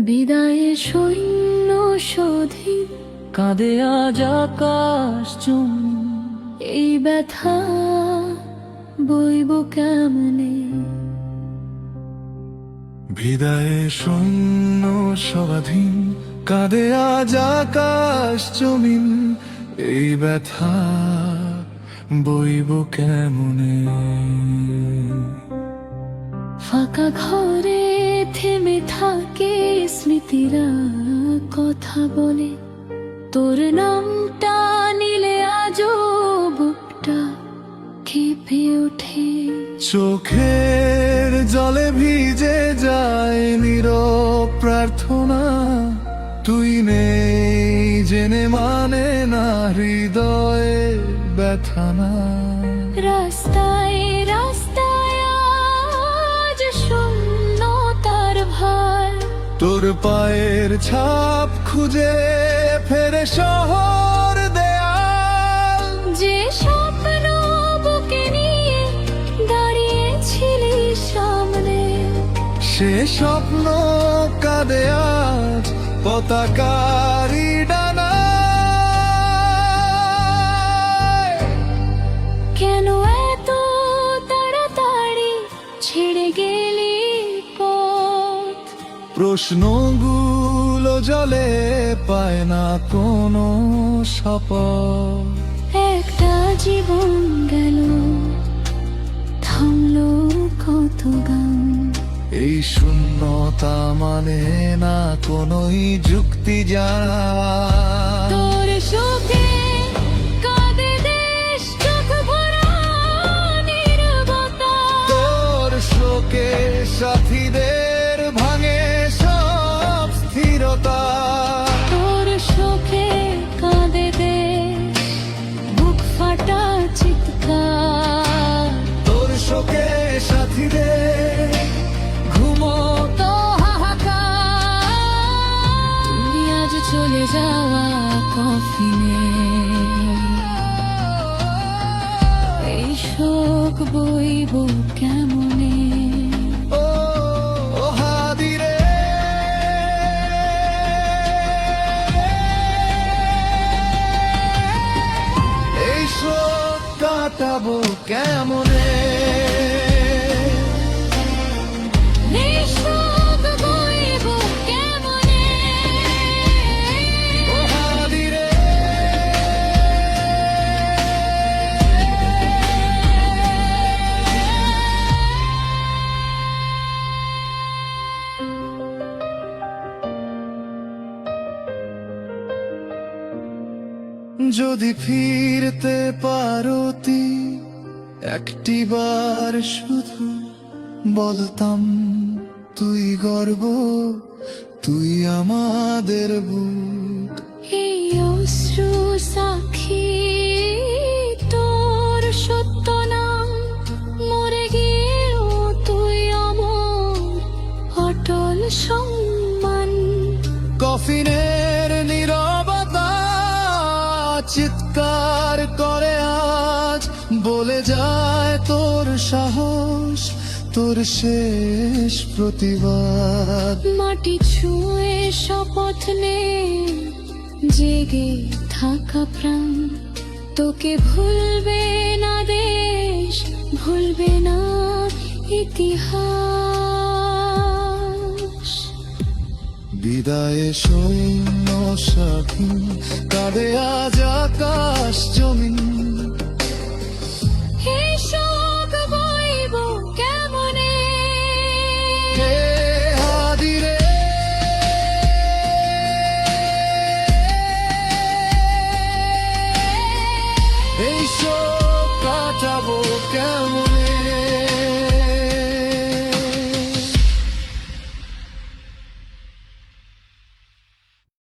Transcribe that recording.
বিদায়ে সৈন্য স্বাধীন, কাঁদে আজ আকাশ জমি। এই ব্যথা বইব কেমনে? বিদায়ে সৈন্য স্বাধীন, কাঁদে আজ আকাশ জমিন। এই ব্যথা বইব কেমনে? ফাঁকা ঘরে থেমে থাকে স্মৃতিরা, কথা বলে তোর নামটা নিলে আজও বুকটা কেঁপে ওঠে। চোখের জলে ভিজে যায় নীরব প্রার্থনা, তুই নেই জেনে মানে না হৃদয়ে ব্যথা না। রাস্তায় রাস্তায় আজ শূন্যতার ভার, তোর পায়ের ছাপ খুঁজে ফেরে শহর দেয়াল। যে স্বপ্ন বুকে নিয়ে দাঁড়িয়েছিলি সামনে, সে স্বপ্ন কাঁদে আজ পতাকারি ডানায়। কেন এত তাড়াতাড়ি ছেড়ে গেলি পথ? প্রশ্নগুলো জলে পায় না কোনো শপথ। একটা জীবন গেল, থামলো কত গান। এই শূন্যতা মানে না কোনোই যুক্তি জানা। তোর শোকে কাঁদে দেশ, চোখ ভরা নীরবতা। তোর শোকে সাথীদের ভাঙে সব স্থিরতা। তোর শোকে কাঁদে দেশ, বুক ফাটা চিৎকার। তোর শোকে সাথীদের ঘুমোতো হাহাকার। তুমি আজ চলে যাওয়া কফিনে, এই শোক বইব কেমনে? ও হাদিরে, এই শোক কাটাবো কেমনে? এই শোক বইব কেমনে? ও হাদিরে, যদি ফিরতে পারতি একটিবার শুধু, বলতাম তুই গর্ব, তুই আমাদের বুক। এই অশ্রু সাক্ষী তোর সত্য নাম, মরে গিয়েও তুই অমর, অটল সম্মান। কফিনের নীরবতা চিৎকার করে আজ, বলে যায় তোর সাহস, তোর শেষ প্রতিবাদ। মাটি ছুঁয়ে শপথ নে, জেগে থাকা প্রাণ, তোকে ভুলবে না দেশ, ভুলবে না ইতিহাস। বিদায়ে সৈন্য স্বাধীন, কাঁদে আজ আকাশ জমিন। এই শোক বইব কেমনে? হে হাদিরে, এই শোক কাটাবো কেমন?